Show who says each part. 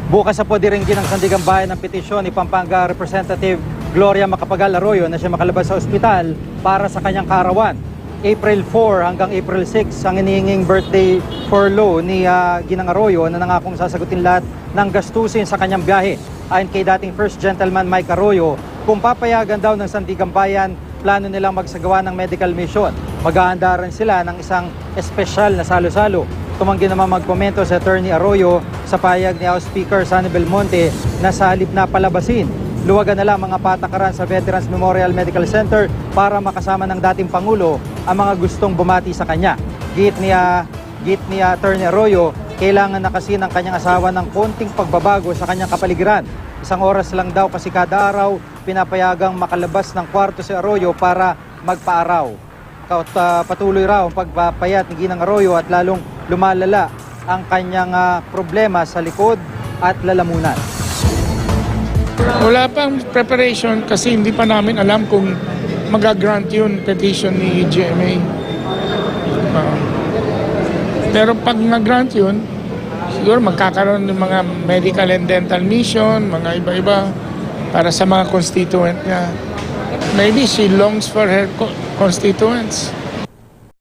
Speaker 1: Bukas sa podiringgin ng Sandigan Bayan ng petisyon ni Pampanga Representative Gloria Macapagal Arroyo na siya makalabas sa ospital para sa kanyang kaarawan. April 4 hanggang April 6 ang inihinging birthday furlough ni Ginang Arroyo na nangakong sasagutin lahat ng gastusin sa kanyang biyahe. Ayon kay dating First Gentleman Mike Arroyo, kung papayagan daw ng Sandigan Bayan, plano nilang magsagawa ng medical mission. Maghahanda rin sila ng isang espesyal na salo-salo. Tumanggi naman magkomento si Attorney Arroyo sa payag ni House Speaker Sonny Belmonte na sa halip na palabasin, luwagan na lang mga patakaran sa Veterans Memorial Medical Center para makasama ng dating Pangulo ang mga gustong bumati sa kanya. Git ni Attorney Arroyo, kailangan na kasi ng kanyang asawa ng konting pagbabago sa kanyang kapaligiran. 1 oras lang daw kasi kada araw pinapayagang makalabas ng kwarto si Arroyo para magpaaraw. Patuloy raw ang pagpapayat ni Ginang Arroyo at lalong lumalala ang kanyang problema sa likod at lalamunan.
Speaker 2: Wala pang preparation kasi hindi pa namin alam kung mag-grant yun petition ni GMA. Pero pag mag-grant yun, siguro magkakaroon ng mga medical and dental mission, mga iba-iba para sa mga constituent niya. Maybe she longs for her constituents.